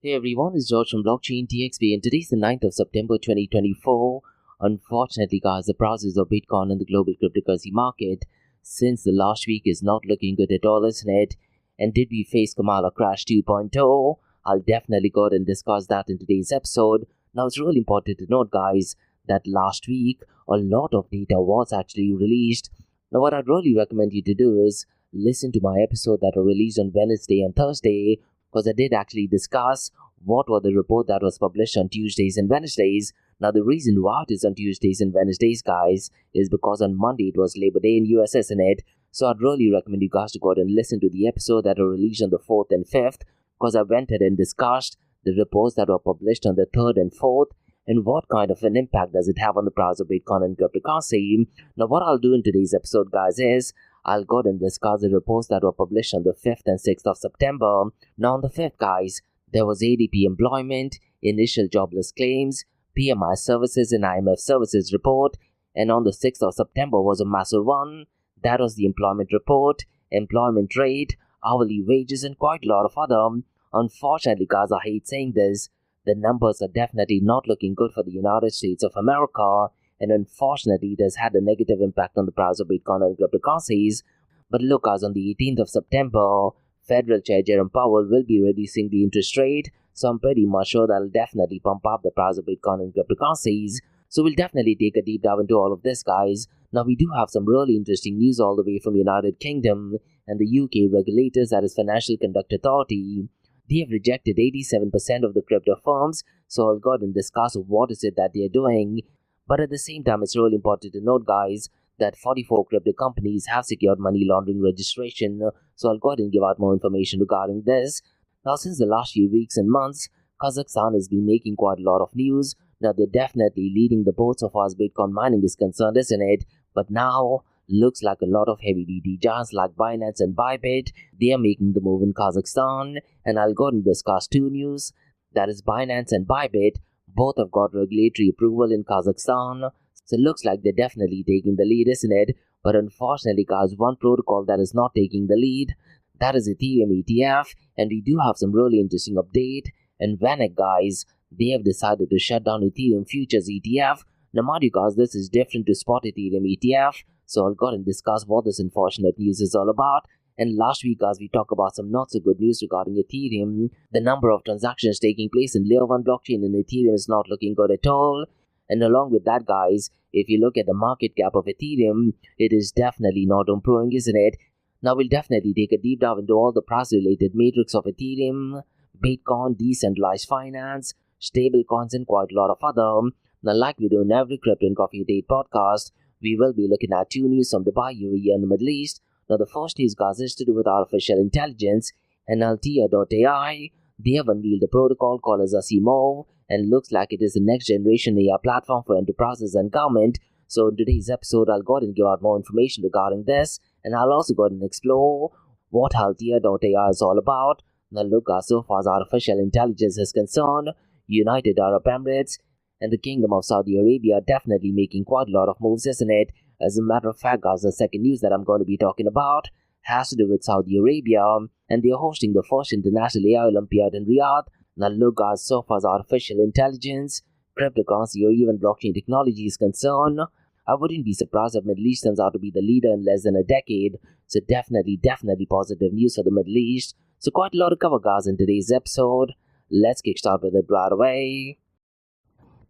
Hey everyone, it's George from Blockchain DXB and today's the 9th of September 2024. Unfortunately guys, the prices of Bitcoin and the global cryptocurrency market since the last week is not looking good at all, isn't it? And did we face Kamala Crash 2.0? I'll definitely go ahead and discuss that in today's episode. Now it's really important to note guys that last week a lot of data was actually released. Now what I'd really recommend you to do is listen to my episode that were released on Wednesday and Thursday, because I did actually discuss what was the report that was published on Tuesdays and Wednesdays. Now the reason why it is on Tuesdays and Wednesdays guys is because on Monday it was Labor Day in US, isn't it? So I'd really recommend you guys to go ahead and listen to the episode that were released on the 4th and 5th, because I went ahead and discussed the reports that were published on the 3rd and 4th and what kind of an impact does it have on the price of Bitcoin and cryptocurrency. Now what I'll do in today's episode guys is I'll go ahead and discuss the reports that were published on the 5th and 6th of September. Now on the 5th guys, there was ADP employment, initial jobless claims, PMI services and IMF services report, and on the 6th of September was a massive one. That was the employment report, employment rate, hourly wages and quite a lot of other. Unfortunately guys, I hate saying this, the numbers are definitely not looking good for the United States of America, and unfortunately it has had a negative impact on the price of Bitcoin and cryptocurrencies. But look guys, on the 18th of September, Federal Chair Jerome Powell will be reducing the interest rate, so I'm pretty much sure that'll definitely pump up the price of Bitcoin and cryptocurrencies. So we'll definitely take a deep dive into all of this guys. Now we do have some really interesting news all the way from United Kingdom and the UK regulators, that is Financial Conduct Authority. They have rejected 87% of the crypto firms, so I'll go ahead and discuss what is it that they are doing. But at the same time, it's really important to note guys that 44 crypto companies have secured money laundering registration, so I'll go ahead and give out more information regarding this. Now since the last few weeks and months, Kazakhstan has been making quite a lot of news. Now they're definitely leading the boat so far as Bitcoin mining is concerned, isn't it? But now, looks like a lot of heavy duty giants like Binance and Bybit, they are making the move in Kazakhstan, and I'll go ahead and discuss two news. That is Binance and Bybit, both have got regulatory approval in Kazakhstan, so it looks like they're definitely taking the lead, isn't it? But unfortunately guys, one protocol that is not taking the lead, that is Ethereum ETF, and we do have some really interesting update. And Vanek guys, they have decided to shut down Ethereum Futures ETF. Now mind you guys, this is different to Spot Ethereum ETF, so I'll go ahead and discuss what this unfortunate news is all about. And last week guys, we talked about some not so good news regarding Ethereum. The number of transactions taking place in layer 1 blockchain in Ethereum is not looking good at all. And along with that guys, if you look at the market cap of Ethereum, it is definitely not improving, isn't it? Now we'll definitely take a deep dive into all the price related metrics of Ethereum, Bitcoin, decentralized finance, stable coins and quite a lot of other. Now like we do in every Crypto and Coffee Date podcast, we will be looking at two news from Dubai, UAE and the Middle East. Now the first news guys is to do with artificial intelligence, and Altea.ai. They have unveiled a protocol called as Asimo, and looks like it is the next generation AI platform for enterprises and government. So in today's episode, I'll go ahead and give out more information regarding this, and I'll also go ahead and explore what Altea.ai is all about. Now look guys, so far as artificial intelligence is concerned, United Arab Emirates and the Kingdom of Saudi Arabia are definitely making quite a lot of moves, isn't it? As a matter of fact guys, the second news that I'm going to be talking about has to do with Saudi Arabia, and they are hosting the first international AI Olympiad in Riyadh. Now look guys, so far as artificial intelligence, cryptocurrency or even blockchain technology is concerned, I wouldn't be surprised if Middle East turns out to be the leader in less than a decade. So definitely positive news for the Middle East. So quite a lot to cover guys in today's episode. Let's kickstart with it right away.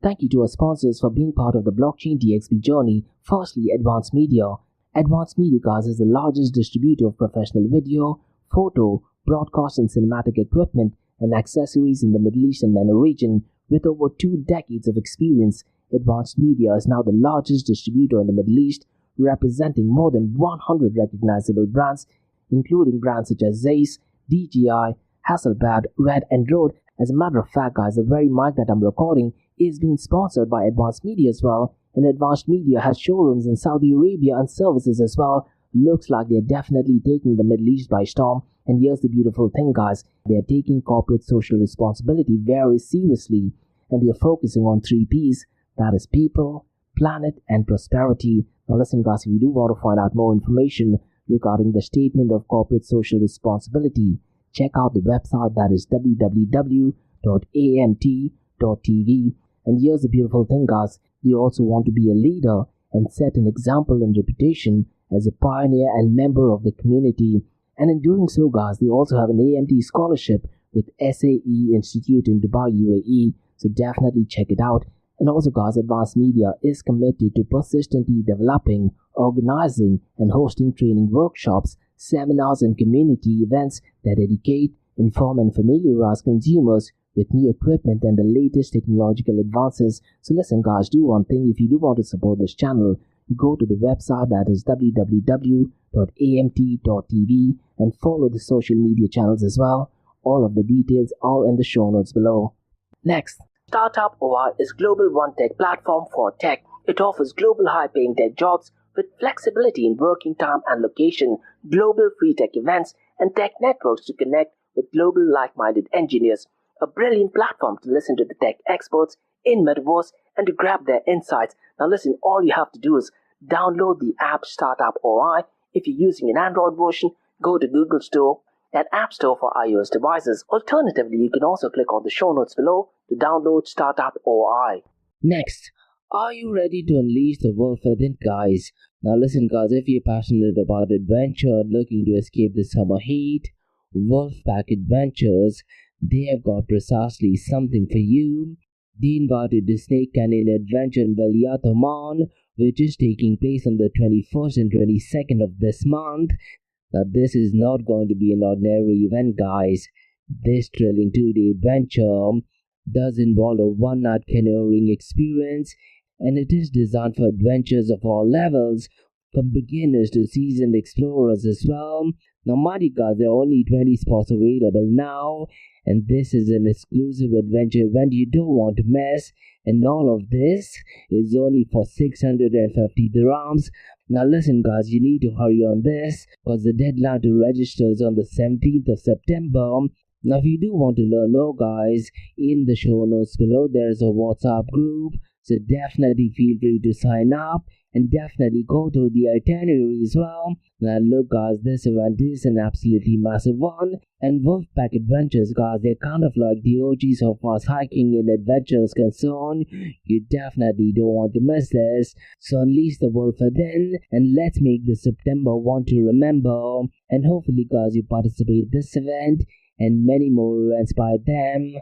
Thank you to our sponsors for being part of the Blockchain DXB journey. Firstly, Advanced Media. Advanced Media guys is the largest distributor of professional video, photo, broadcast and cinematic equipment and accessories in the Middle East and MENA region. With over 2 decades of experience, Advanced Media is now the largest distributor in the Middle East, representing more than 100 recognizable brands, including brands such as Zeiss, DJI, Hasselblad, Red and Rode. As a matter of fact guys, the very mic that I'm recording is being sponsored by Advanced Media as well, and Advanced Media has showrooms in Saudi Arabia and services as well. Looks like they're definitely taking the Middle East by storm. And here's the beautiful thing guys, they're taking corporate social responsibility very seriously, and they're focusing on 3 P's, that is people, planet and prosperity. Now listen guys, if you do want to find out more information regarding the statement of corporate social responsibility, check out the website, that is www.advancedmedia.com. www.amt.tv. And here's the beautiful thing, guys. They also want to be a leader and set an example and reputation as a pioneer and member of the community. And in doing so, guys, they also have an AMT scholarship with SAE Institute in Dubai, UAE. So definitely check it out. And also, guys, Advanced Media is committed to persistently developing, organizing, and hosting training workshops, seminars, and community events that educate, inform, and familiarize consumers with new equipment and the latest technological advances. So listen, guys, do one thing. If you do want to support this channel, go to the website, that is www.amt.tv, and follow the social media channels as well. All of the details are in the show notes below. Next, Startup OI is global one-tech platform for tech. It offers global high-paying tech jobs with flexibility in working time and location, global free tech events, and tech networks to connect with global like-minded engineers. A brilliant platform to listen to the tech experts in Metaverse and to grab their insights. Now listen, all you have to do is download the app Startup OI. If you're using an Android version, go to Google Store and App Store for iOS devices. Alternatively, you can also click on the show notes below to download Startup OI. Next, are you ready to unleash the wolf within, guys? Now listen, guys, if you're passionate about adventure, looking to escape the summer heat, Wolfpack Adventures, they have got precisely something for you. They invited the Snake Canyon Adventure in Riyadh, Oman, which is taking place on the 21st and 22nd of this month. Now this is not going to be an ordinary event, guys. This thrilling 2-day adventure does involve a one-night canoeing experience, and it is designed for adventures of all levels, from beginners to seasoned explorers as well. Now mind you, guys, there are only 20 spots available now, and this is an exclusive adventure event you don't want to miss, and all of this is only for 650 dirhams. Now listen, guys, you need to hurry on this because the deadline to register is on the 17th of September. Now if you do want to learn more, guys, in the show notes below there is a WhatsApp group, so definitely feel free to sign up and definitely go to the itinerary as well. Now look, guys, this event is an absolutely massive one, and Wolfpack Adventures, guys, they're kind of like the OGs of fast hiking and adventures concerned. You definitely don't want to miss this. So unleash the wolf within and let's make this September one to remember. And hopefully, guys, you participate in this event and many more events by them.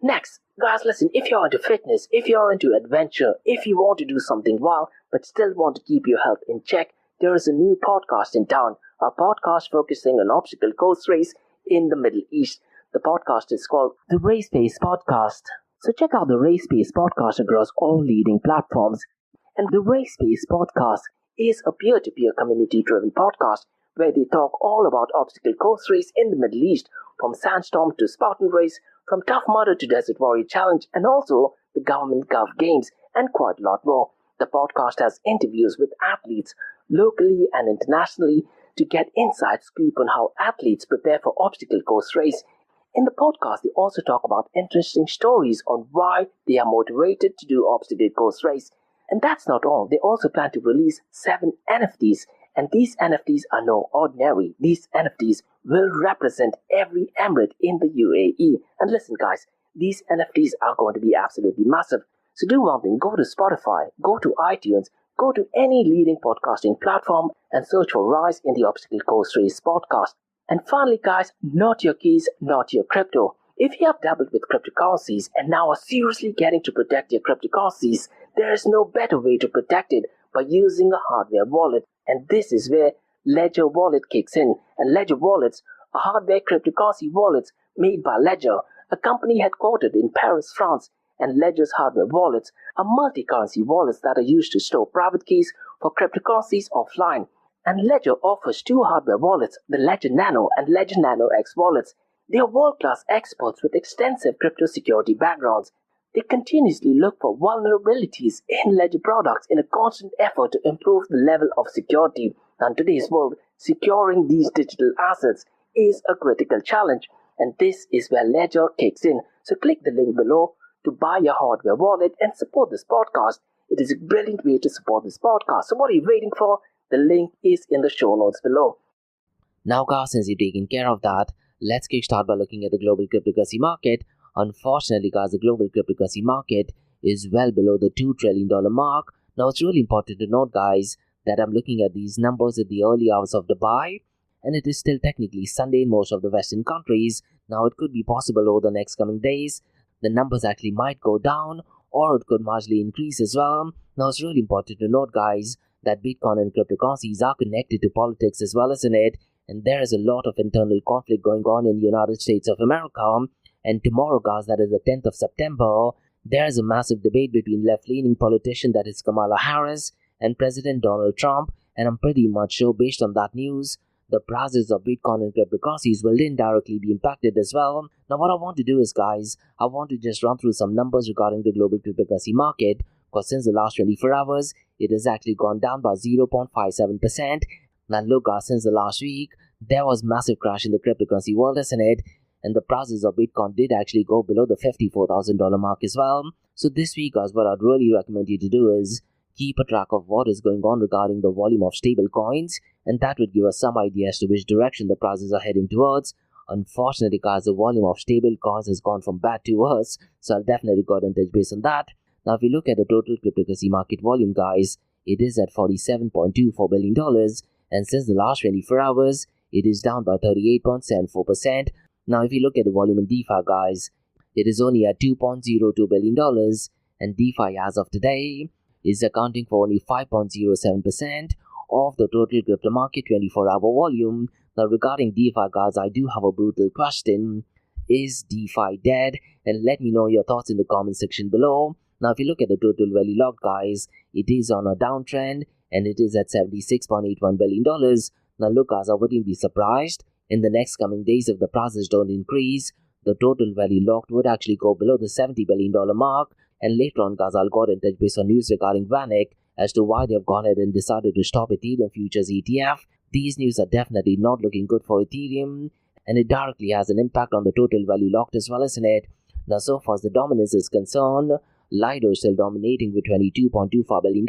Next, guys, listen, if you're into fitness, if you're into adventure, if you want to do something wild but still want to keep your health in check, there is a new podcast in town, a podcast focusing on obstacle course race in the Middle East. The podcast is called the Race Pace Podcast. So check out the Race Pace Podcast across all leading platforms. And the Race Pace Podcast is a peer-to-peer community-driven podcast where they talk all about obstacle course race in the Middle East, from Sandstorm to Spartan Race, from Tough Mudder to Desert Warrior Challenge, and also the Government Gov Games, and quite a lot more. The podcast has interviews with athletes locally and internationally to get inside scoop on how athletes prepare for obstacle course race. In the podcast, they also talk about interesting stories on why they are motivated to do obstacle course race. And that's not all. They also plan to release 7 NFTs, and these NFTs are no ordinary. These NFTs will represent every emirate in the UAE. And listen, guys, these NFTs are going to be absolutely massive. So do one thing, go to Spotify, go to iTunes, go to any leading podcasting platform and search for Rise in the Obstacle Course Race podcast. And finally, guys, not your keys, not your crypto. If you have dabbled with cryptocurrencies and now are seriously getting to protect your cryptocurrencies, there is no better way to protect it by using a hardware wallet. And this is where Ledger Wallet kicks in. And Ledger Wallets are hardware cryptocurrency wallets made by Ledger, a company headquartered in Paris, France. And Ledger's hardware wallets are multi-currency wallets that are used to store private keys for cryptocurrencies offline. And Ledger offers 2 hardware wallets, the Ledger Nano and Ledger Nano X wallets. They are world-class experts with extensive crypto security backgrounds. They continuously look for vulnerabilities in Ledger products in a constant effort to improve the level of security. Now, in today's world, securing these digital assets is a critical challenge, and this is where Ledger kicks in. So click the link below to buy your hardware wallet and support this podcast. It is a brilliant way to support this podcast. So what are you waiting for? The link is in the show notes below. Now, guys, since you've taken care of that, let's kickstart by looking at the global cryptocurrency market. Unfortunately, guys, the global cryptocurrency market is well below the $2 trillion mark. Now, it's really important to note, guys, that I'm looking at these numbers at the early hours of Dubai, and it is still technically Sunday in most of the Western countries. Now, it could be possible over the next coming days the numbers actually might go down, or it could marginally increase as well. Now, it's really important to note, guys, that Bitcoin and cryptocurrencies are connected to politics as well, isn't it? And there is a lot of internal conflict going on in the United States of America. And tomorrow, guys, that is the 10th of September, there is a massive debate between left-leaning politician, that is Kamala Harris, and President Donald Trump. And I'm pretty much sure, based on that news, the prices of Bitcoin and cryptocurrencies will indirectly be impacted as well. Now, what I want to do is, guys, I want to just run through some numbers regarding the global cryptocurrency market, because since the last 24 hours, it has actually gone down by 0.57%. Now, look, guys, since the last week, there was massive crash in the cryptocurrency world, isn't it? And the prices of Bitcoin did actually go below the $54,000 mark as well. So this week, guys, what I'd really recommend you to do is keep a track of what is going on regarding the volume of stable coins, and that would give us some idea as to which direction the prices are heading towards. Unfortunately, guys, the volume of stable coins has gone from bad to worse, so I'll definitely go and touch base on that. Now, if you look at the total cryptocurrency market volume, guys, it is at $47.24 billion, and since the last 24 hours, it is down by 38.74%. Now, if you look at the volume in DeFi, guys, it is only at $2.02 billion, and DeFi as of today is accounting for only 5.07% of the total crypto market 24-hour volume. Now, regarding DeFi, guys, I do have a brutal question. Is DeFi dead? And let me know your thoughts in the comment section below. Now, if you look at the total value locked, guys, it is on a downtrend, and it is at $76.81 billion. Now, look, guys, I wouldn't be surprised in the next coming days if the prices don't increase. The total value locked would actually go below the $70 billion mark. And later on, guys, I'll go ahead and touch base on news regarding VanEck as to why they've gone ahead and decided to stop Ethereum futures ETF. These news are definitely not looking good for Ethereum, and it directly has an impact on the total value locked as well, isn't it? Now, so far as the dominance is concerned, Lido is still dominating with $22.25 billion.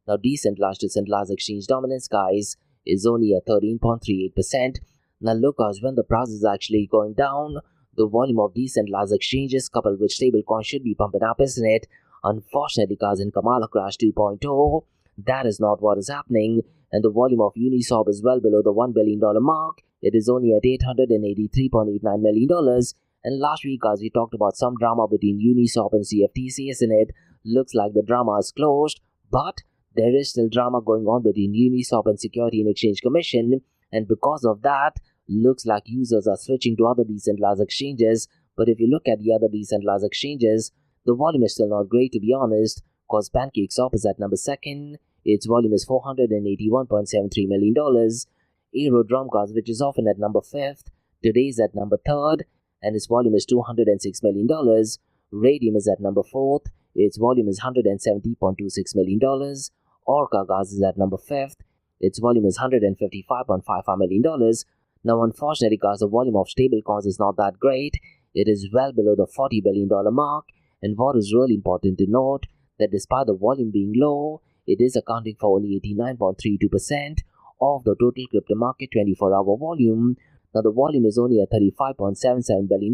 Now, decentralized to centralized exchange dominance, guys, is only at 13.38%. Now, look, guys, when the price is actually going down, the volume of decentralized exchanges coupled with stablecoins should be pumping up, isn't it? Unfortunately, guys, in Kamala Crash 2.0, that is not what is happening, and the volume of Uniswap is well below the $1 billion mark. It is only at $883.89 million. And last week, guys, we talked about some drama between Uniswap and CFTC, isn't it? Looks like the drama is closed, but there is still drama going on between Uniswap and Security and Exchange Commission, and because of that, looks like users are switching to other decentralized exchanges. But if you look at the other decentralized exchanges, the volume is still not great, to be honest, because PancakeSwap is at number 2nd. Its volume is $481.73 million. Aerodrome, guys, which is often at number 5th, today is at number 3rd, and its volume is $206 million. Radium is at number 4th. Its volume is $170.26 million. Orca, guys, is at number 5th. Its volume is $155.55 million. Now, unfortunately, guys, the volume of stablecoins is not that great. It is well below the $40 billion mark. And what is really important to note, that despite the volume being low, it is accounting for only 89.32% of the total crypto market 24-hour volume. Now, the volume is only at $35.77 billion.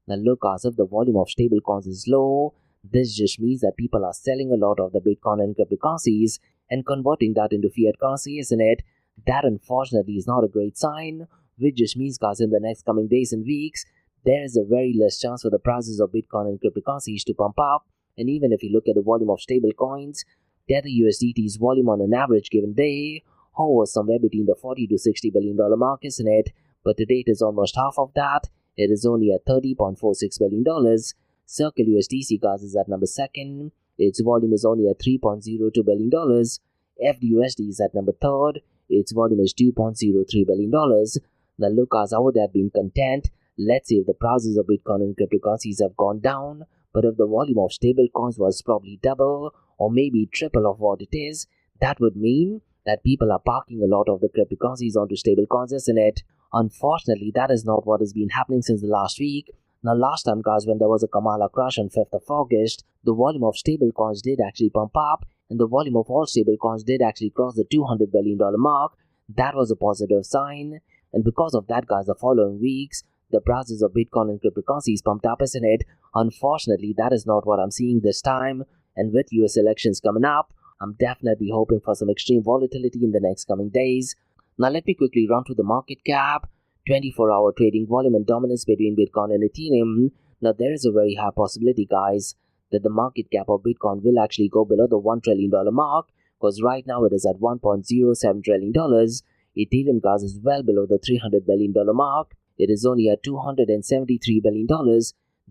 Now, look, as if the volume of stablecoins is low, this just means that people are selling a lot of the Bitcoin and cryptocurrencies and converting that into fiat currency, isn't it? That, unfortunately, is not a great sign, which just means, guys, in the next coming days and weeks, there is a very less chance for the prices of Bitcoin and cryptocurrencies to pump up. And even if you look at the volume of stable coins, Tether USDT's volume on an average given day hovers somewhere between the $40 to $60 billion mark, isn't it? But today it is almost half of that. It is only at $30.46 billion. Circle USDC, guys, is at number 2nd. Its volume is only at $3.02 billion. FDUSD is at number 3rd. Its volume is $2.03 billion. Now, look, guys, I would have been content. Let's say if the prices of Bitcoin and cryptocurrencies have gone down, but if the volume of stable coins was probably double or maybe triple of what it is, that would mean that people are parking a lot of the cryptocurrencies onto stable coins, isn't it? Unfortunately, that is not what has been happening since the last week. Now, last time, guys, when there was a Kamala Crash on 5th of August, the volume of stable coins did actually pump up, and the volume of all stable coins did actually cross the $200 billion mark. That was a positive sign. And because of that, guys, the following weeks, the prices of Bitcoin and cryptocurrencies pumped up, isn't it? Unfortunately, that is not what I'm seeing this time. And with US elections coming up, I'm definitely hoping for some extreme volatility in the next coming days. Now let me quickly run through the market cap, 24-hour trading volume and dominance between Bitcoin and Ethereum. Now there is a very high possibility, guys, that the market cap of Bitcoin will actually go below the $1 trillion mark, because right now it is at $1.07 trillion. Ethereum, guys, is well below the $300 billion mark. It is only at $273 billion.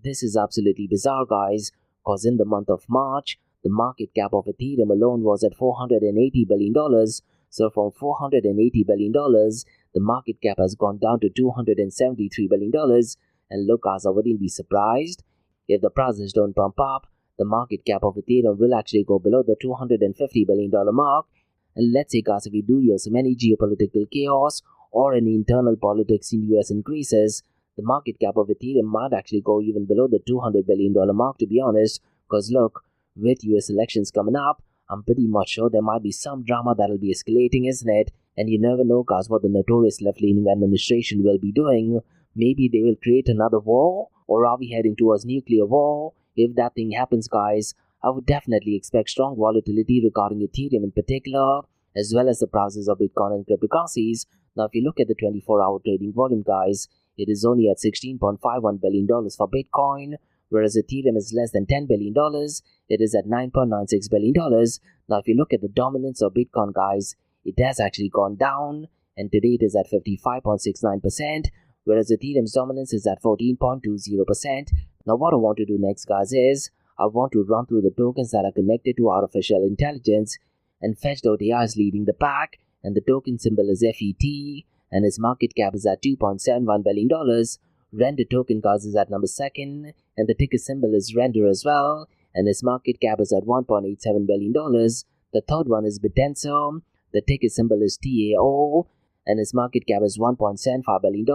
This is absolutely bizarre, guys, because in the month of March, the market cap of Ethereum alone was at $480 billion. So from $480 billion, the market cap has gone down to $273 billion. And look, guys, I wouldn't be surprised if the prices don't pump up. The market cap of Ethereum will actually go below the $250 billion mark. And let's say, guys, if we do hear some any geopolitical chaos or any internal politics in US increases, the market cap of Ethereum might actually go even below the $200 billion mark, to be honest. Because look, with US elections coming up, I'm pretty much sure there might be some drama that'll be escalating, isn't it? And you never know, guys, what the notorious left-leaning administration will be doing. Maybe they will create another war, or are we heading towards nuclear war? If that thing happens, guys, I would definitely expect strong volatility regarding Ethereum in particular, as well as the prices of Bitcoin and cryptocurrencies. Now, if you look at the 24-hour trading volume, guys, it is only at $16.51 billion for Bitcoin, whereas Ethereum is less than $10 billion. It is at $9.96 billion. Now, if you look at the dominance of Bitcoin, guys, it has actually gone down, and today it is at 55.69%, whereas Ethereum's dominance is at 14.20%. Now, what I want to do next, guys, is I want to run through the tokens that are connected to artificial intelligence, and Fetch.ai is leading the pack, and the token symbol is FET, and its market cap is at $2.71 billion. Render token, guys, is at number 2nd, and the ticker symbol is Render as well, and its market cap is at $1.87 billion. The third one is Bitenso, the ticker symbol is TAO, and its market cap is $1.75 billion.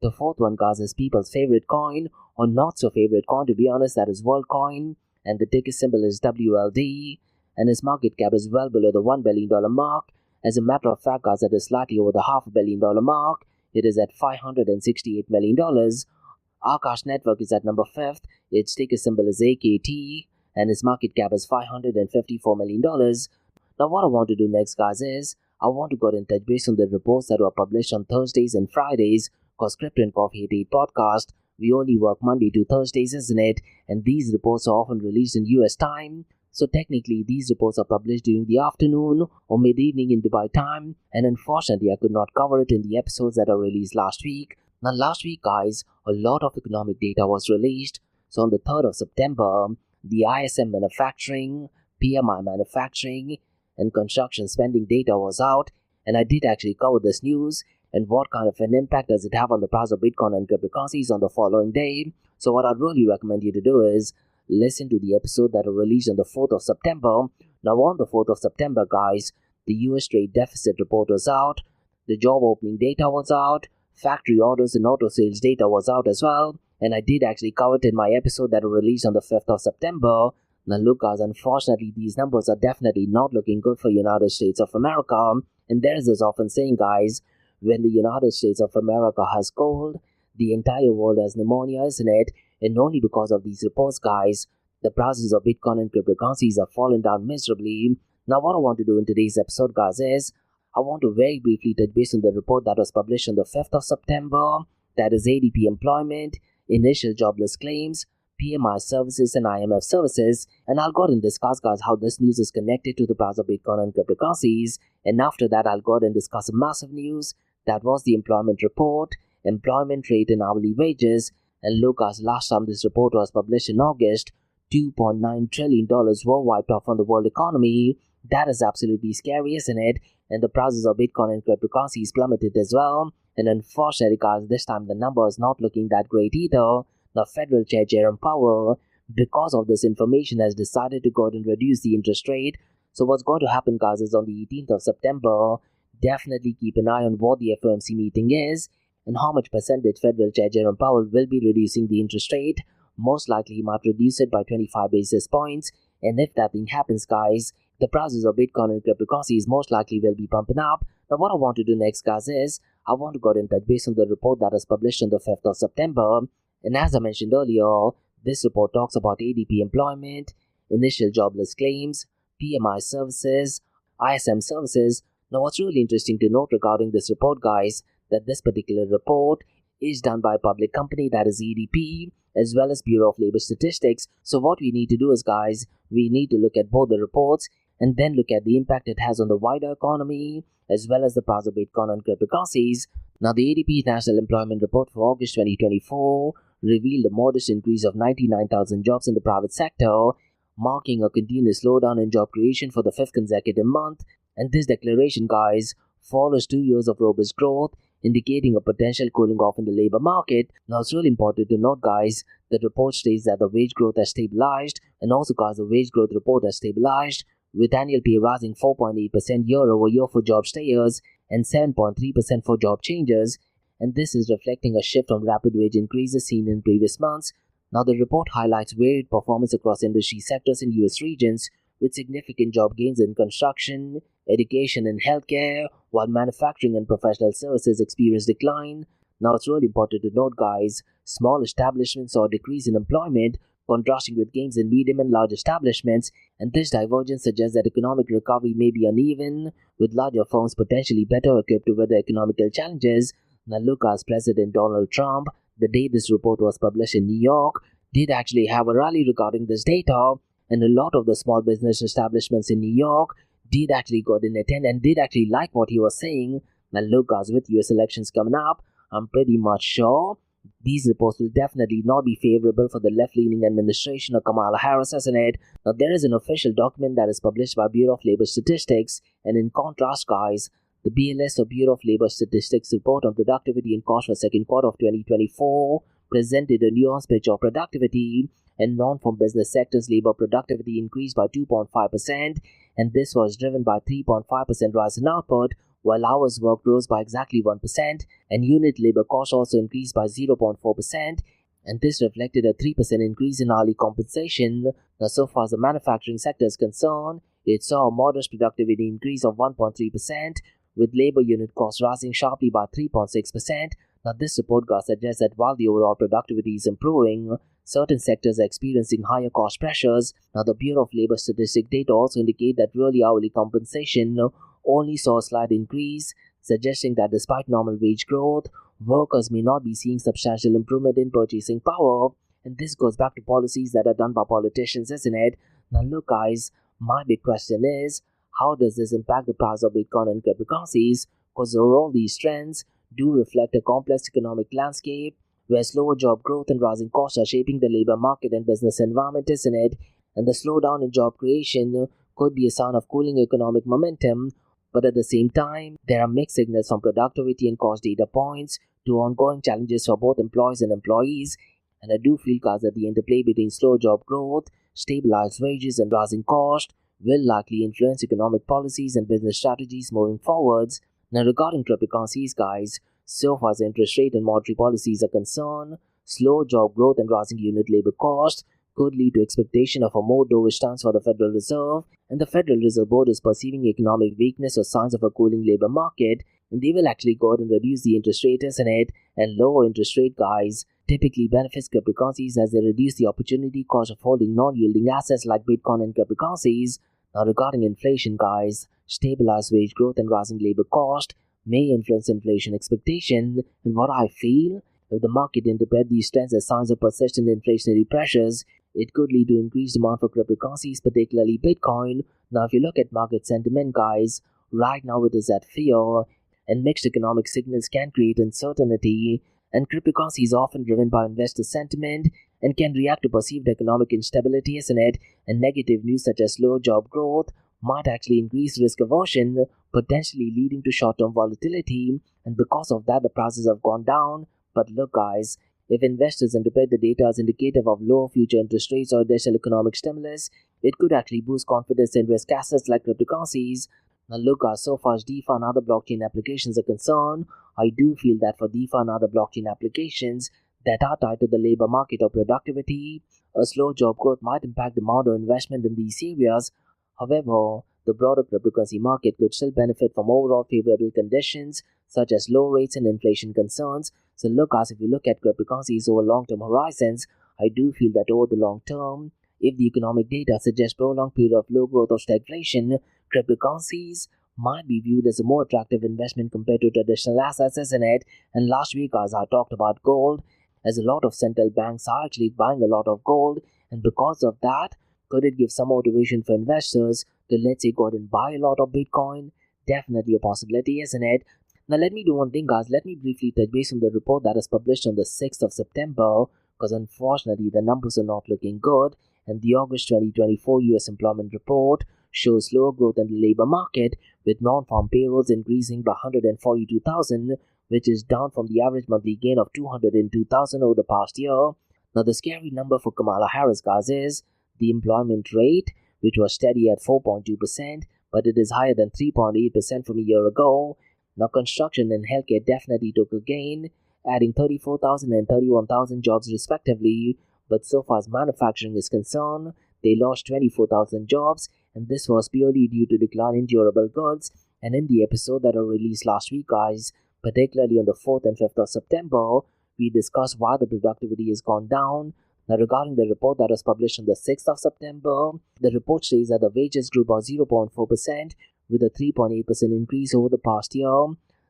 The fourth one, guys, is people's favorite coin, or not so favorite coin, to be honest, that is WorldCoin, and the ticker symbol is WLD, and its market cap is well below the $1 billion mark. As a matter of fact, guys, it is slightly over the $500 million mark. It is at $568 million. Akash Network is at number 5th. Its ticker symbol is AKT, and its market cap is $554 million. Now, what I want to do next, guys, is I want to go and touch base on the reports that were published on Thursdays and Fridays, because Crypto and Coffee 88 podcast, we only work Monday to Thursdays, isn't it? And these reports are often released in US time. So technically, these reports are published during the afternoon or mid-evening in Dubai time, and unfortunately, I could not cover it in the episodes that are released last week. Now, last week, guys, a lot of economic data was released. So on the 3rd of September, the ISM manufacturing, PMI manufacturing, and construction spending data was out, and I did actually cover this news and what kind of an impact does it have on the price of Bitcoin and cryptocurrencies on the following day. So what I'd really recommend you to do is listen to the episode that are released on the 4th of September. Now, on the 4th of September, guys, the US trade deficit report was out, the job opening data was out, factory orders and auto sales data was out as well, and I did actually cover it in my episode that are released on the 5th of September. Now, look, guys, unfortunately, these numbers are definitely not looking good for United States of America, and there is this often saying, guys, when the United States of America has cold, the entire world has pneumonia, isn't it? And only because of these reports, guys, the prices of Bitcoin and cryptocurrencies have fallen down miserably. Now, what I want to do in today's episode, guys, is I want to very briefly touch base on the report that was published on the 5th of September. That is ADP employment, initial jobless claims, PMI services, and IMF services. And I'll go ahead and discuss, guys, how this news is connected to the price of Bitcoin and cryptocurrencies. And after that, I'll go ahead and discuss a massive news. That was the employment report, employment rate and hourly wages. And look, guys, last time this report was published in August, $2.9 trillion were wiped off on the world economy. That is absolutely scary, isn't it? And the prices of Bitcoin and cryptocurrencies plummeted as well. And unfortunately, guys, this time the number is not looking that great either. The Federal Chair Jerome Powell, because of this information, has decided to go ahead and reduce the interest rate. So what's going to happen, guys, is on the 18th of September, definitely keep an eye on what the FOMC meeting is and how much percentage Federal Chair Jerome Powell will be reducing the interest rate. Most likely he might reduce it by 25 basis points. And if that thing happens, guys, the prices of Bitcoin and cryptocurrencies most likely will be pumping up. Now, what I want to do next, guys, is I want to go in touch based on the report that is published on the 5th of September. And as I mentioned earlier, this report talks about ADP employment, initial jobless claims, PMI services, ISM services. Now, what's really interesting to note regarding this report, guys, that this particular report is done by a public company, that is ADP, as well as Bureau of Labor Statistics. So what we need to do is, guys, we need to look at both the reports and then look at the impact it has on the wider economy, as well as the price of Bitcoin and cryptocurrencies. Now, the ADP National Employment Report for August 2024 revealed a modest increase of 99,000 jobs in the private sector, marking a continuous slowdown in job creation for the fifth consecutive month. And this declaration, guys, follows 2 years of robust growth, indicating a potential cooling off in the labor market. Now, it's really important to note, guys, the report states that the wage growth has stabilized, and also, guys, the wage growth report has stabilized, with annual pay rising 4.8% year over year for job stayers and 7.3% for job changers. And this is reflecting a shift from rapid wage increases seen in previous months. Now, the report highlights varied performance across industry sectors in US regions, with significant job gains in construction, education, and healthcare, while manufacturing and professional services experienced decline. Now, it's really important to note, guys, small establishments saw a decrease in employment, contrasting with gains in medium and large establishments, and this divergence suggests that economic recovery may be uneven, with larger firms potentially better equipped to weather economical challenges. Now, look, as President Donald Trump, the day this report was published in New York, did actually have a rally regarding this data, and a lot of the small business establishments in New York did actually go in attend and did actually like what he was saying. Now, look, guys, with US elections coming up, I'm pretty much sure these reports will definitely not be favorable for the left-leaning administration of Kamala Harris, isn't it? Now, there is an official document that is published by Bureau of Labor Statistics, and in contrast, guys, the BLS or Bureau of Labor Statistics report on productivity and cost for second quarter of 2024 presented a nuanced picture of productivity, and non-farm business sectors labor productivity increased by 2.5%, and this was driven by 3.5% rise in output, while hours worked rose by exactly 1%, and unit labor cost also increased by 0.4%, and this reflected a 3% increase in hourly compensation. Now, so far as the manufacturing sector is concerned, it saw a modest productivity increase of 1.3%, with labor unit costs rising sharply by 3.6%. Now, this report suggests that while the overall productivity is improving, certain sectors are experiencing higher cost pressures. Now, the Bureau of Labor Statistics data also indicate that really hourly compensation only saw a slight increase, suggesting that despite normal wage growth, workers may not be seeing substantial improvement in purchasing power. And this goes back to policies that are done by politicians, isn't it? Now, look, guys, my big question is, how does this impact the price of Bitcoin and cryptocurrencies? Because overall, these trends do reflect a complex economic landscape where slower job growth and rising costs are shaping the labor market and business environment, isn't it? And the slowdown in job creation could be a sign of cooling economic momentum, but at the same time, there are mixed signals from productivity and cost data points to ongoing challenges for both employees and employees. And I do feel, guys, that the interplay between slow job growth, stabilized wages, and rising cost will likely influence economic policies and business strategies moving forwards. Now, regarding cryptocurrencies, guys, so far as interest rate and monetary policies are concerned, slow job growth and rising unit labor cost could lead to expectation of a more dovish stance for the Federal Reserve, and the Federal Reserve Board is perceiving economic weakness or signs of a cooling labor market, and they will actually go ahead and reduce the interest rate, isn't it? And lower interest rate, guys, typically benefits cryptocurrencies as they reduce the opportunity cost of holding non-yielding assets like Bitcoin and cryptocurrencies. Now, regarding inflation, guys, stabilized wage growth and rising labor cost may influence inflation expectation, and what I feel, if the market interprets these trends as signs of persistent inflationary pressures, it could lead to increased demand for cryptocurrencies, particularly Bitcoin. Now, if you look at market sentiment, guys, right now it is at fear, and mixed economic signals can create uncertainty, and cryptocurrency is often driven by investor sentiment and can react to perceived economic instability, isn't it? And negative news such as slow job growth might actually increase risk aversion, potentially leading to short-term volatility, and because of that, the prices have gone down. But look, guys, if investors interpret the data as indicative of lower future interest rates or additional economic stimulus, it could actually boost confidence in risk assets like cryptocurrencies. Now, look, so far as DeFi and other blockchain applications are concerned, I do feel that for DeFi and other blockchain applications that are tied to the labor market or productivity, a slow job growth might impact demand or investment in these areas. However, the broader cryptocurrency market could still benefit from overall favorable conditions, such as low rates and inflation concerns. So look, guys, if you look at cryptocurrencies over long-term horizons, I do feel that over the long term, if the economic data suggests prolonged period of low growth or stagflation, cryptocurrencies might be viewed as a more attractive investment compared to traditional assets, isn't it? And last week, guys, I talked about gold, as a lot of central banks are actually buying a lot of gold, and because of that, could it give some motivation for investors to, let's say, go out and buy a lot of Bitcoin? Definitely a possibility, isn't it? Now, let me do one thing, guys. Let me briefly touch base on the report that is published on the 6th of September, because unfortunately, the numbers are not looking good, and the August 2024 US employment report shows slower growth in the labor market, with non-farm payrolls increasing by 142,000, which is down from the average monthly gain of 202,000 over the past year. Now, the scary number for Kamala Harris, guys, is the employment rate, which was steady at 4.2%, but it is higher than 3.8% from a year ago. Now, construction and healthcare definitely took a gain, adding 34,000 and 31,000 jobs respectively, but so far as manufacturing is concerned, they lost 24,000 jobs, and this was purely due to decline in durable goods. And in the episode that I released last week, guys, particularly on the 4th and 5th of September, we discussed why the productivity has gone down. Now, regarding the report that was published on the 6th of September, the report says that the wages grew by 0.4%, with a 3.8% increase over the past year.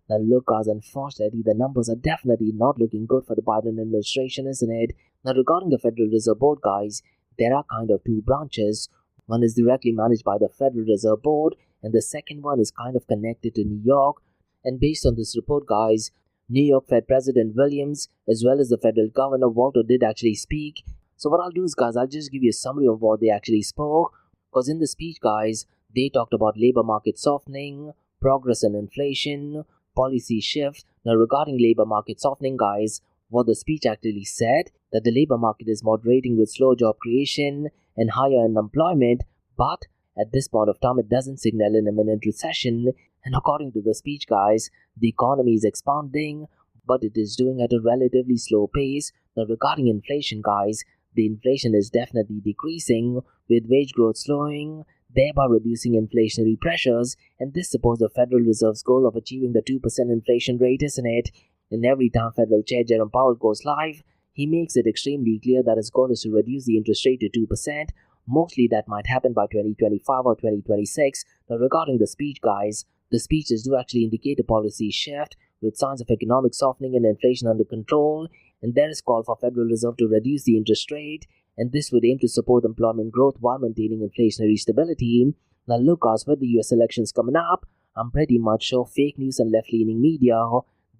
Now, look, guys, unfortunately, the numbers are definitely not looking good for the Biden administration, isn't it? Now, regarding the Federal Reserve Board, guys, there are kind of two branches. One is directly managed by the Federal Reserve Board, and the second one is kind of connected to New York. And based on this report, guys, New York Fed President Williams, as well as the Federal Governor Walter, did actually speak. So what I'll do is, guys, I'll just give you a summary of what they actually spoke. Because in the speech, guys, they talked about labor market softening, progress in inflation, policy shift. Now, regarding labor market softening, guys, what the speech actually said, that the labor market is moderating with slow job creation and higher unemployment, but at this point of time, it doesn't signal an imminent recession. And according to the speech, guys, the economy is expanding, but it is doing at a relatively slow pace. Now, regarding inflation, guys, the inflation is definitely decreasing, with wage growth slowing, thereby reducing inflationary pressures, and this supports the Federal Reserve's goal of achieving the 2% inflation rate, isn't it? And every time Federal Chair Jerome Powell goes live, he makes it extremely clear that his goal is to reduce the interest rate to 2%. Mostly that might happen by 2025 or 2026. Now, regarding the speech, guys, the speeches do actually indicate a policy shift, with signs of economic softening and inflation under control, and there is call for Federal Reserve to reduce the interest rate, and this would aim to support employment growth while maintaining inflationary stability. Now, look, guys, with the US elections coming up, I'm pretty much sure fake news and left-leaning media,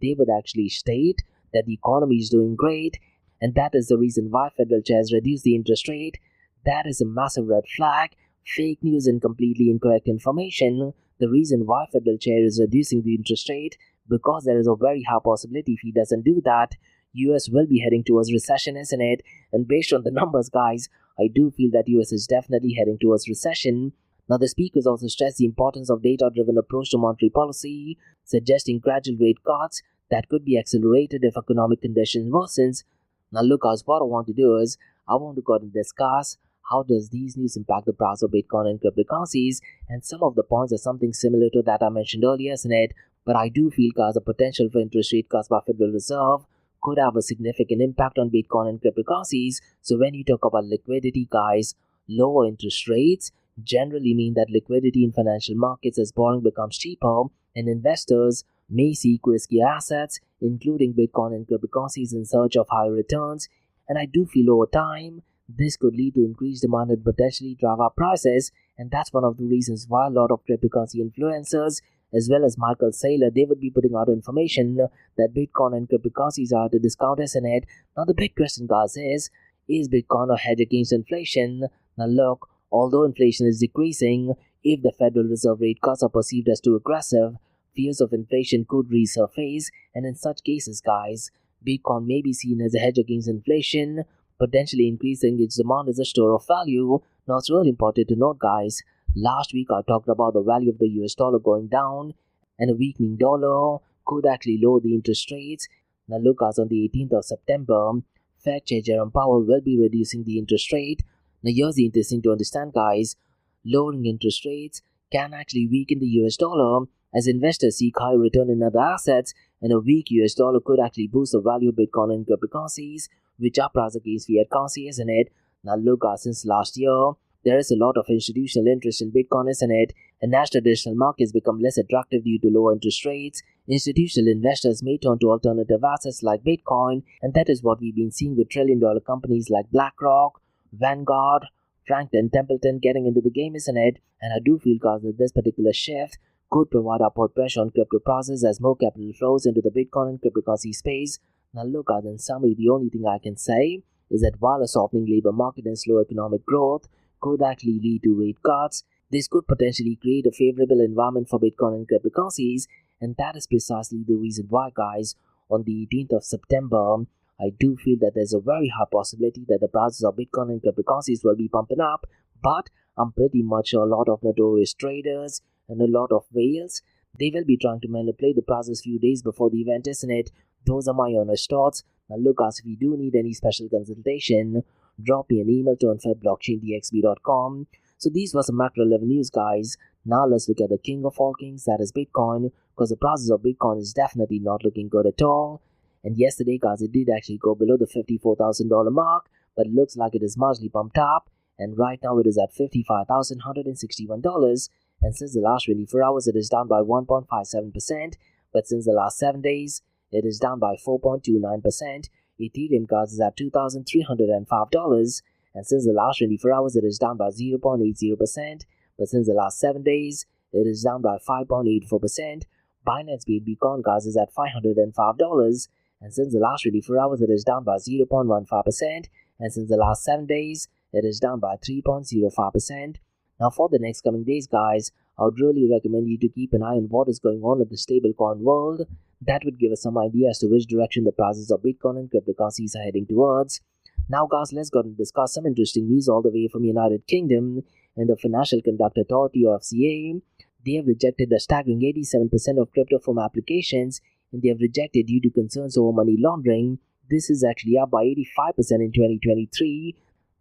they would actually state that the economy is doing great, and that is the reason why Federal chairs reduce the interest rate. That is a massive red flag. Fake news and completely incorrect information. The reason why Federal Chair is reducing the interest rate, because there is a very high possibility if he doesn't do that, US will be heading towards recession, isn't it? And based on the numbers, guys, I do feel that US is definitely heading towards recession. Now, the speakers also stressed the importance of data-driven approach to monetary policy, suggesting gradual rate cuts that could be accelerated if economic conditions worsens. Now, look, guys, what I want to do is, I want to go and discuss how does these news impact the price of Bitcoin and cryptocurrencies, and some of the points are something similar to that I mentioned earlier, isn't it? But I do feel, guys, the potential for interest rate cuts by Federal Reserve could have a significant impact on Bitcoin and cryptocurrencies. So when you talk about liquidity, guys, lower interest rates generally mean that liquidity in financial markets as borrowing becomes cheaper, and investors may seek riskier assets, including Bitcoin and cryptocurrencies, in search of higher returns. And I do feel over time, this could lead to increased demand and potentially drive up prices, and that's one of the reasons why a lot of cryptocurrency influencers, as well as Michael Saylor, they would be putting out information that Bitcoin and cryptocurrencies are at a discount, isn't it? Now, the big question, guys, is Bitcoin a hedge against inflation? Now, look, although inflation is decreasing, if the Federal Reserve rate cuts are perceived as too aggressive, fears of inflation could resurface, and in such cases, guys, Bitcoin may be seen as a hedge against inflation, potentially increasing its demand as a store of value. Now, it's really important to note, guys, last week I talked about the value of the US dollar going down, and a weakening dollar could actually lower the interest rates. Now, look, guys, on the 18th of September, Fed Chair Jerome Powell will be reducing the interest rate. Now, here's the interesting to understand, guys. Lowering interest rates can actually weaken the US dollar, as investors seek high return in other assets, and a weak US dollar could actually boost the value of Bitcoin and cryptocurrencies, which are priced against fiat currency, isn't it? Now look, since last year, there is a lot of institutional interest in Bitcoin, isn't it? And as traditional markets become less attractive due to lower interest rates, institutional investors may turn to alternative assets like Bitcoin, and that is what we've been seeing with trillion-dollar companies like BlackRock, Vanguard, Franklin Templeton getting into the game, isn't it? And I do feel, guys, that this particular shift could provide upward pressure on crypto prices as more capital flows into the Bitcoin and cryptocurrency space. Now look, guys, in summary, the only thing I can say is that while a softening labor market and slow economic growth could actually lead to rate cuts, this could potentially create a favorable environment for Bitcoin and cryptocurrencies, and that is precisely the reason why, guys, on the 18th of September, I do feel that there's a very high possibility that the prices of Bitcoin and cryptocurrencies will be pumping up, but I'm pretty much sure a lot of notorious traders and a lot of whales, they will be trying to manipulate the prices few days before the event, isn't it? Those are my honest thoughts. Now look, guys, if you do need any special consultation, drop me an email to info@blockchaindxb.com. So these were some macro level news, guys. Now let's look at the king of all kings, that is Bitcoin, because the prices of Bitcoin is definitely not looking good at all. And yesterday, guys, it did actually go below the $54,000 mark, but it looks like it is marginally pumped up, and right now it is at $55,161. And since the last 24 hours, it is down by 1.57%, but since the last 7 days, it is down by 4.29%. Ethereum, guys, is at $2,305, and since the last 24 hours, it is down by 0.80%, but since the last 7 days, it is down by 5.84%. Binance Bitcoin, guys, is at $505, and since the last 24 hours, it is down by 0.15%, and since the last 7 days, it is down by 3.05%. Now for the next coming days, guys, I would really recommend you to keep an eye on what is going on in the stablecoin world. That would give us some idea as to which direction the prices of Bitcoin and cryptocurrencies are heading towards. Now, guys, let's go and discuss some interesting news all the way from United Kingdom. And the Financial Conduct Authority, or FCA, they have rejected a staggering 87% of crypto firm applications, and they have rejected due to concerns over money laundering. This is actually up by 85% in 2023.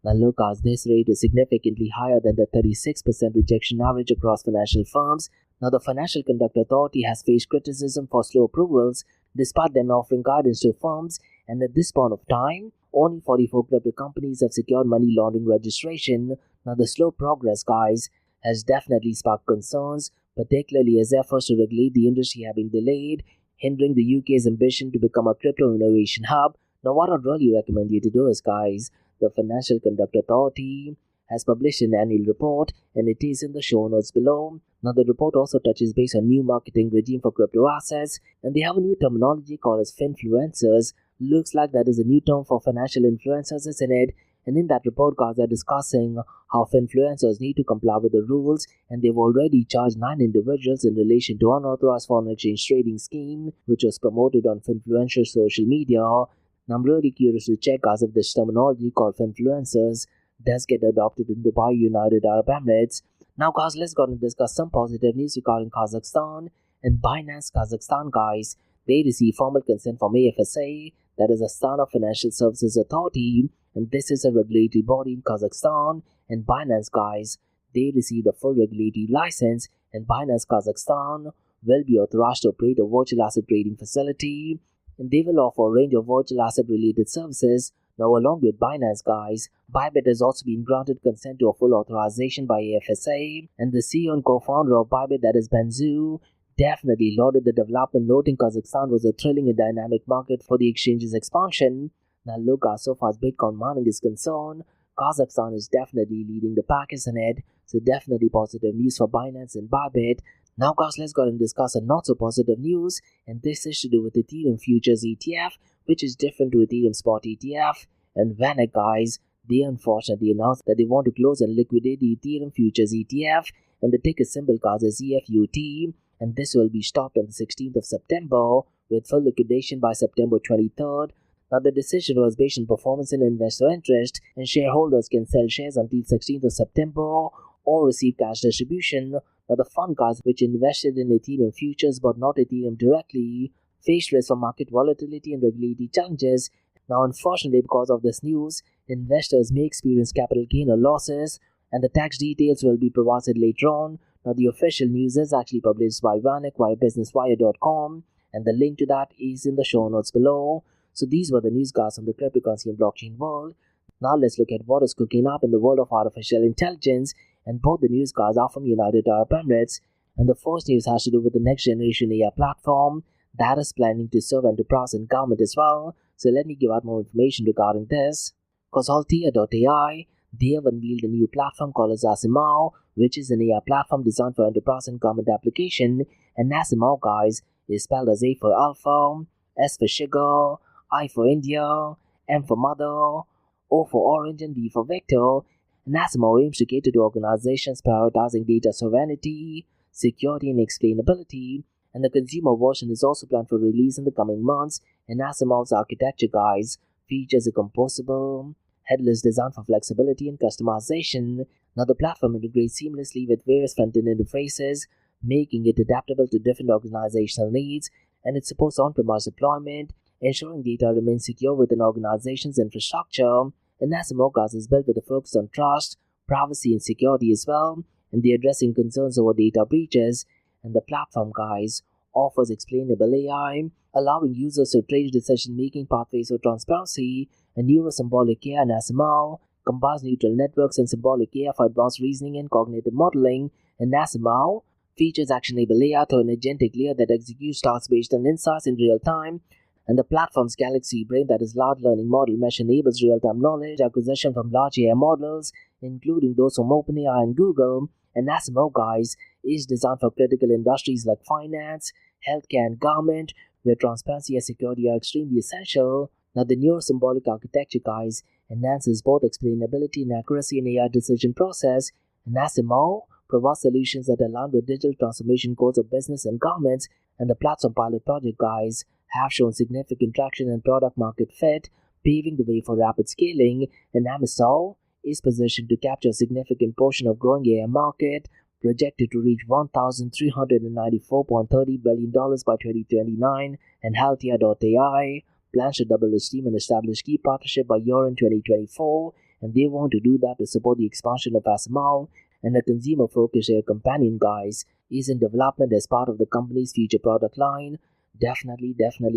Now look, guys, this rate is significantly higher than the 36% rejection average across financial firms. Now, the Financial Conduct Authority has faced criticism for slow approvals, despite them offering guidance to firms, and at this point of time, only 44 crypto companies have secured money laundering registration. Now, the slow progress, guys, has definitely sparked concerns, particularly as efforts to regulate the industry have been delayed, hindering the UK's ambition to become a crypto innovation hub. Now, what I'd really recommend you to do is, guys, the Financial Conduct Authority has published an annual report, and it is in the show notes below. Now, the report also touches base on new marketing regime for crypto assets, and they have a new terminology called as finfluencers. Looks like that is a new term for financial influencers, isn't it? And in that report, guys, they're discussing how finfluencers need to comply with the rules, and they've already charged 9 individuals in relation to unauthorized foreign exchange trading scheme, which was promoted on finfluencer social media. Now, I'm really curious to check, guys, if this terminology called finfluencers does get adopted in Dubai, United Arab Emirates. Now, guys, let's go and discuss some positive news regarding Kazakhstan. And Binance Kazakhstan, guys, they received formal consent from AFSA, that is Astana Financial Services Authority, and this is a regulatory body in Kazakhstan. And Binance, guys, they received a full regulatory license, and Binance Kazakhstan will be authorized to operate a virtual asset trading facility, and they will offer a range of virtual asset related services. Now, along with Binance, guys, Bybit has also been granted consent to a full authorization by AFSA, and the CEO and co-founder of Bybit, that is Benzu, definitely lauded the development, noting Kazakhstan was a thrilling and dynamic market for the exchange's expansion. Now look, so far as Bitcoin mining is concerned, Kazakhstan is definitely leading the pack, isn't it? So definitely positive news for Binance and Bybit. Now, guys, let's go and discuss a not so positive news, and this is to do with Ethereum Futures ETF, which is different to Ethereum Spot ETF. And VanEck, guys, they unfortunately announced that they want to close and liquidate the Ethereum Futures ETF, and the ticker symbol, guys, is EFUT, and this will be stopped on the 16th of September, with full liquidation by September 23rd. Now, the decision was based on performance and investor interest, and shareholders can sell shares until 16th of September or receive cash distribution. Now, the fund, guys, which invested in Ethereum futures but not Ethereum directly, faced risk from market volatility and regulatory challenges. Now, unfortunately, because of this news, investors may experience capital gain or losses. and the tax details will be provided later on. Now, the official news is actually published by Vanik via businesswire.com, and the link to that is in the show notes below. So these were the news guys on the cryptocurrency and blockchain world. Now let's look at what is cooking up in the world of artificial intelligence, and both the news guys are from United Arab Emirates. And the first news has to do with the next generation AI platform that is planning to serve enterprise and government as well. So let me give out more information regarding this. Because Altea.ai, they have unveiled a new platform called as Asimov, which is an AI platform designed for enterprise and government application. And Asimov, guys, is spelled as A for Alpha, S for Sugar, I for India, M for Mother, O for Orange, and V for Victor. And Asimov aims to cater to organizations prioritizing data sovereignty, security, and explainability. And the consumer version is also planned for release in the coming months. And Asimov's architecture, guys, features a composable, headless design for flexibility and customization. Now, the platform integrates seamlessly with various front-end interfaces, making it adaptable to different organizational needs, and it supports on-premise deployment, ensuring data remains secure within organizations' infrastructure. And Asimov, guys, is built with a focus on trust, privacy, and security as well, and they're addressing concerns over data breaches. And the platform, guys, offers explainable AI, allowing users to trace decision-making pathways for transparency. And neurosymbolic AI in Asimov combines neural networks and symbolic AI for advanced reasoning and cognitive modeling. And Asimov features actionable AI through an agentic layer that executes tasks based on insights in real time. And the platform's Galaxy Brain, that is large learning model mesh, enables real-time knowledge acquisition from large AI models, including those from OpenAI and Google. And Asimov, guys, is designed for critical industries like finance, healthcare, and government, where transparency and security are extremely essential. Now, the neurosymbolic architecture, guys, enhances both explainability and accuracy in AI decision process. And Asimov provides solutions that align with digital transformation goals of business and governments. And the platform pilot project, guys, have shown significant traction and product market fit, paving the way for rapid scaling. And Asimov is positioned to capture a significant portion of growing AI market, projected to reach $1,394.30 billion by 2029. And Altea.ai plans to double its team and establish key partnership by year-end 2024, and they want to do that to support the expansion of Asimov. And a consumer-focused AI companion, guys, is in development as part of the company's future product line. Definitely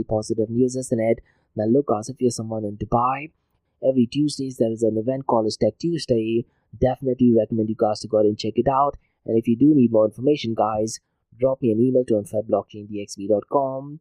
positive news, isn't it? Now look, guys, if you're someone in Dubai, every Tuesdays there is an event called as Tech Tuesday. Definitely recommend you guys to go ahead and check it out. And if you do need more information, guys, drop me an email to info@blockchaindxb.com.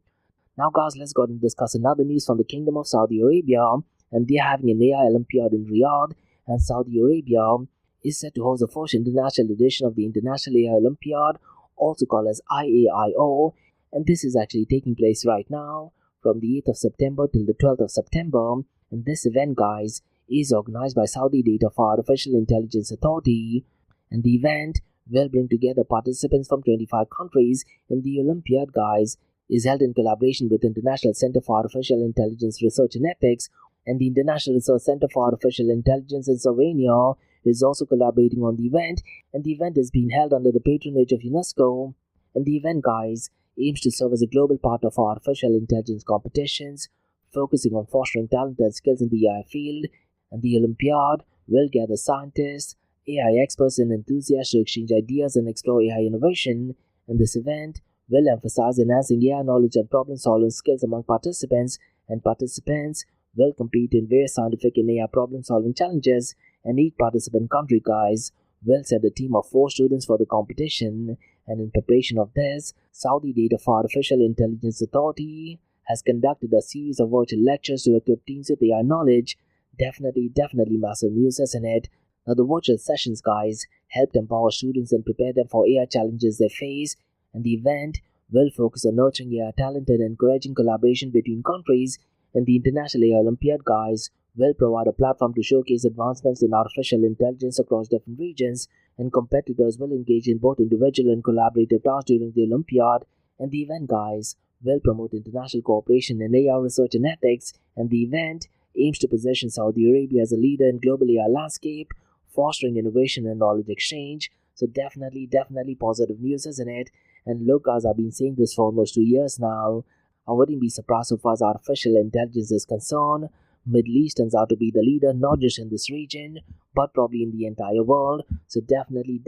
Now, guys, let's go ahead and discuss another news from the Kingdom of Saudi Arabia. And they're having an AI Olympiad in Riyadh. And Saudi Arabia is set to host the first international edition of the International AI Olympiad, also called as IAIO. And this is actually taking place right now from the 8th of September till the 12th of September. And this event, guys, is organized by Saudi Data for Artificial Intelligence Authority. And the event will bring together participants from 25 countries. And the Olympiad, guys, is held in collaboration with International Center for Artificial Intelligence Research and Ethics. And the International Research Center for Artificial Intelligence in Slovenia is also collaborating on the event. And the event is being held under the patronage of UNESCO. And the event, guys, aims to serve as a global partner for artificial intelligence competitions, focusing on fostering talent and skills in the AI field. And the Olympiad will gather scientists, AI experts, and enthusiasts to exchange ideas and explore AI innovation. And this event will emphasize enhancing AI knowledge and problem-solving skills among participants, and participants will compete in various scientific and AI problem-solving challenges. And each participant country, guys, will send a team of 4 students for the competition. And in preparation of this, Saudi Data for Artificial Intelligence Authority has conducted a series of virtual lectures to equip teams with AI knowledge. Definitely massive news, isn't it? Now, the virtual sessions, guys, helped empower students and prepare them for AI challenges they face. And the event will focus on nurturing AI talent and encouraging collaboration between countries. And the International AI Olympiad, guys, will provide a platform to showcase advancements in artificial intelligence across different regions. And competitors will engage in both individual and collaborative tasks during the Olympiad. And the event, guys, will promote international cooperation in AI research and ethics. And the event aims to position Saudi Arabia as a leader in global AI landscape, fostering innovation and knowledge exchange. So definitely positive news, isn't it? And look, guys, I've been saying this for almost 2 years now. I wouldn't be surprised so far as artificial intelligence is concerned. Middle East turns out to be the leader, not just in this region, but probably in the entire world. So definitely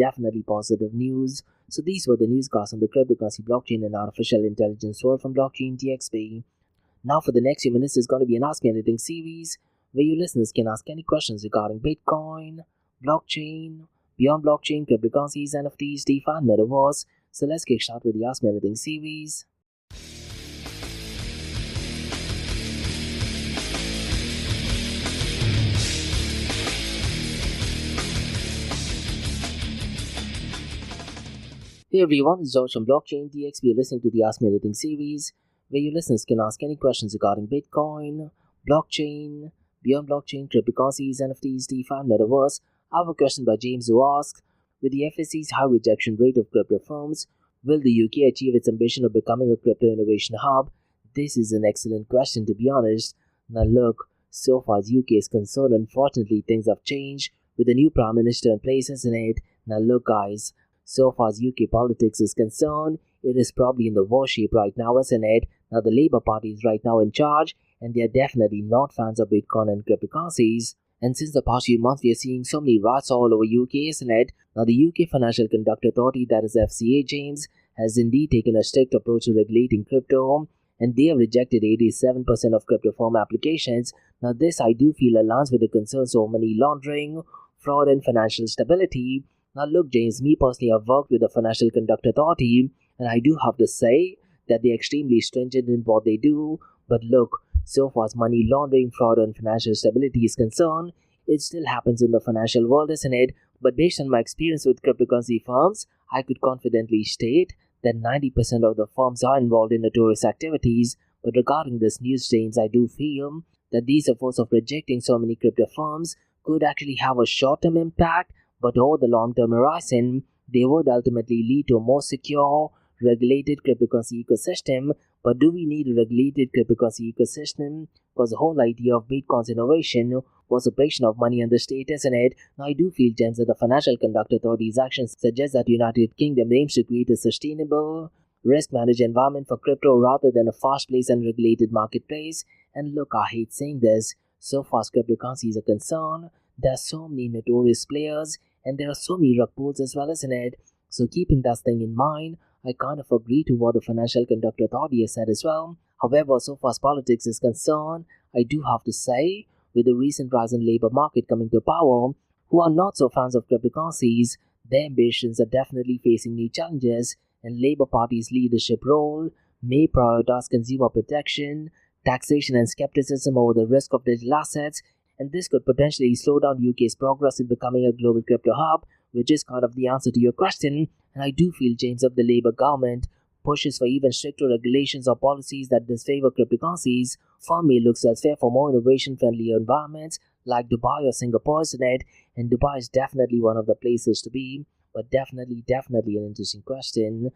positive news. So these were the newscasts on the cryptocurrency, blockchain, and artificial intelligence world from Blockchain DXB. Now for the next few minutes is going to be an Ask Me Anything series, where you listeners can ask any questions regarding Bitcoin, blockchain, beyond blockchain, cryptocurrencies, NFTs, DeFi, and Metaverse. So let's get started with the Ask Me Anything series. Hey everyone, it's George from Blockchain DXB. You're listening to the Ask Me Anything series, where you listeners can ask any questions regarding Bitcoin, blockchain, beyond blockchain, cryptocurrencies, NFTs, DeFi, and Metaverse. I have a question by James who asks, with the FSC's high rejection rate of crypto firms, will the UK achieve its ambition of becoming a crypto innovation hub? This is an excellent question, to be honest. Now look, so far as UK is concerned, unfortunately things have changed with the new Prime Minister in place, isn't it? Now look guys, so far as UK politics is concerned, it is probably in the worst shape right now, isn't it? Now the Labour Party is right now in charge, and they are definitely not fans of Bitcoin and cryptocurrencies. And since the past few months, we are seeing so many riots all over UK, isn't it? Now the UK Financial Conduct Authority, that is FCA, James, has indeed taken a strict approach to regulating crypto, and they have rejected 87% of crypto firm applications. Now this I do feel aligns with the concerns over money laundering, fraud, and financial stability. Now look James, me personally have worked with the Financial Conduct Authority, and I do have to say that they're extremely stringent in what they do. But look, so far as money laundering, fraud, and financial stability is concerned, it still happens in the financial world, isn't it? But based on my experience with cryptocurrency firms, I could confidently state that 90% of the firms are involved in notorious activities. But regarding this news, James, I do feel that these efforts of rejecting so many crypto firms could actually have a short-term impact, but over the long-term horizon, they would ultimately lead to a more secure, regulated cryptocurrency ecosystem. But do we need a regulated cryptocurrency ecosystem? Because the whole idea of Bitcoin's innovation was separation of money and the state, isn't it? Now I do feel, James, that the Financial Conduct Authority's actions suggest that United Kingdom aims to create a sustainable, risk-managed environment for crypto rather than a fast-paced and regulated marketplace. And look, I hate saying this, so far as cryptocurrencies are concerned, there are so many notorious players, and there are so many rug pulls as well, isn't it? So keeping that thing in mind, I kind of agree to what the Financial Conduct Authority has said as well. However, so far as politics is concerned, I do have to say, with the recent rise in Labour market coming to power, who are not so fans of cryptocurrencies, their ambitions are definitely facing new challenges, and Labour Party's leadership role may prioritize consumer protection, taxation, and skepticism over the risk of digital assets, and this could potentially slow down UK's progress in becoming a global crypto hub, which is kind of the answer to your question. And I do feel, James, if the Labour government pushes for even stricter regulations or policies that disfavor cryptocurrencies, firm may look elsewhere for more innovation-friendly environments like Dubai or Singapore, isn't it? And Dubai is definitely one of the places to be, but definitely an interesting question.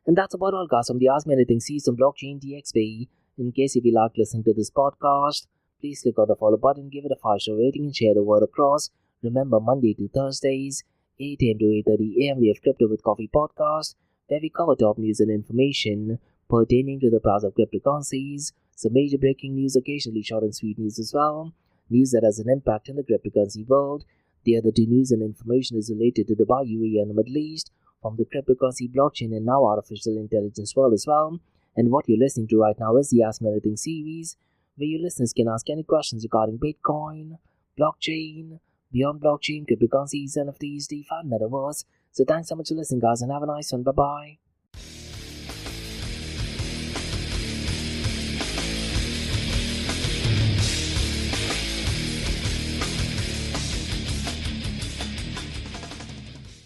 And that's about all, guys, from the Ask Me Anything series on Blockchain DXB. In case if you like listening to this podcast, please click on the follow button, give it a 5-star rating, and share the word across. Remember, Monday to Thursdays, 8 a.m. to 8:30 a.m. we have Crypto with Coffee podcast, where we cover top news and information pertaining to the price of cryptocurrencies, some major breaking news, occasionally short and sweet news as well, news that has an impact in the cryptocurrency world. The other two news and information is related to Dubai, UAE, and the Middle East, from the cryptocurrency, blockchain, and now artificial intelligence world as well. And what you're listening to right now is the Ask Me Anything series, where your listeners can ask any questions regarding Bitcoin, blockchain, beyond blockchain, cryptocurrencies, NFTs, DeFi, and Metaverse. So thanks so much for listening, guys, and have a nice one. Bye-bye.